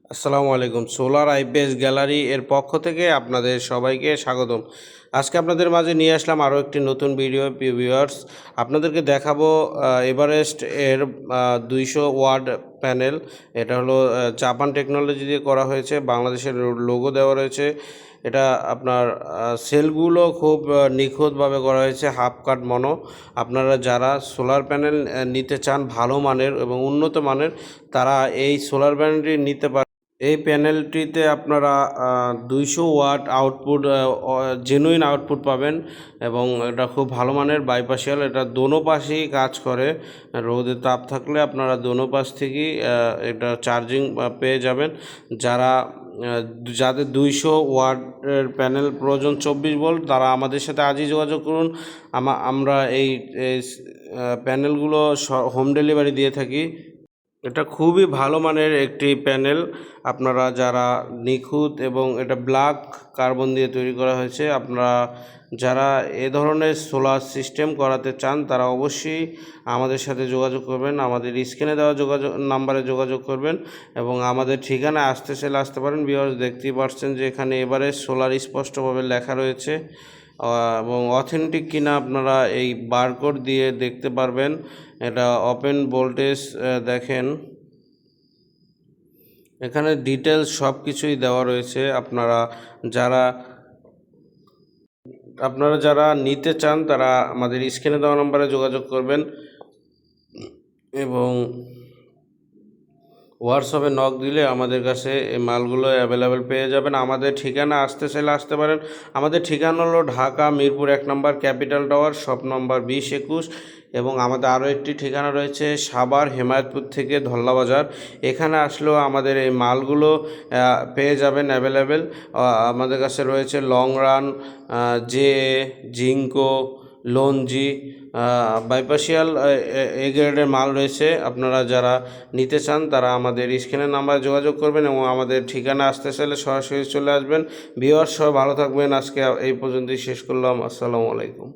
আসসালামু আলাইকুম। Solar IPS gallery এর পক্ষ থেকে আপনাদের সবাইকে স্বাগতম। আজকে আপনাদের মাঝে নিয়ে আসলাম আরও একটি নতুন ভিডিও। প্রিয় ভিউয়ার্স, আপনাদেরকে দেখাবো এভারেস্ট এর 200 ওয়াট প্যানেল। এটা হলো জাপান টেকনোলজি দিয়ে করা হয়েছে, বাংলাদেশের লোগো দেওয়া রয়েছে। এটা আপনার সেলগুলো খুব নিখুঁতভাবে করা হয়েছে, হাফ কাট মনো। আপনারা যারা সোলার প্যানেল নিতে চান ভালো মানের এবং উন্নত মানের, তারা এই সোলার প্যানেলটি নিতে পারেন। এই প্যানেলটিতে আপনারা 200 ওয়াট আউটপুট, জেনুইন আউটপুট পাবেন এবং এটা খুব ভালো মানের বাইপাশিয়াল। এটা দোনো পাশেই কাজ করে। রোদে তাপ থাকলে আপনারা দোনো পাশ থেকেই এটা চার্জিং পেয়ে যাবেন। যারা যাদের 200 ওয়াটের প্যানেল প্রয়োজন 24 ভোল্ট, তারা আমাদের সাথে আজই যোগাযোগ করুন। আমরা এই প্যানেলগুলো হোম ডেলিভারি দিয়ে থাকি। এটা খুবই ভালো মানের একটি প্যানেল। আপনারা যারা নিখুঁত এবং এটা ব্ল্যাক কার্বন দিয়ে তৈরি করা হয়েছে, আপনারা যারা এ ধরনের সোলার সিস্টেম করাতে চান তারা অবশ্যই আমাদের সাথে যোগাযোগ করবেন। আমাদের স্ক্রিনে দেওয়া নাম্বারে যোগাযোগ করবেন এবং আমাদের ঠিকানায় আসতে চাইলে আসতে পারেন। ভিউয়ার্স, দেখতেই পাচ্ছেন যে এখানে এবারে সোলার স্পষ্টভাবে লেখা রয়েছে এবং অথেন্টিক কিনা আপনারা এই বারকোড দিয়ে দেখতে পারবেন। এটা ওপেন ভোল্টেজ, দেখেন এখানে ডিটেলস সব কিছুই দেওয়া রয়েছে। আপনারা যারা নিতে চান তারা আমাদের স্ক্রিনে দেওয়া নম্বরে যোগাযোগ করবেন এবং হোয়াটসঅ্যাপে নক দিলে আমাদের কাছে এই মালগুলো অ্যাভেলেবেল পেয়ে যাবেন। আমাদের ঠিকানা আসতে চাইলে আসতে পারেন। আমাদের ঠিকানা হলো ঢাকা মিরপুর 1 নম্বর ক্যাপিটাল টাওয়ার, শপ নম্বর 2021। এবং আমাদের আরও একটি ঠিকানা রয়েছে সাভার হেমায়তপুর থেকে ধল্লা বাজার। এখানে আসলেও আমাদের এই মালগুলো পেয়ে যাবেন অ্যাভেলেবেল। আমাদের কাছে রয়েছে লং রান, জে, জিঙ্কো, লঞ্জি, বাইপাশিয়াল এ গ্রেডের মাল রয়েছে। আপনারা যারা নিতে চান তারা আমাদের স্ক্রিনের নাম্বারে যোগাযোগ করবেন এবং আমাদের ঠিকানা আসতে চাইলে সরাসরি চলে আসবেন। ভিউয়ার্স, সবাই ভালো থাকবেন। আজকে এই পর্যন্তই শেষ করলাম। আসসালামু আলাইকুম।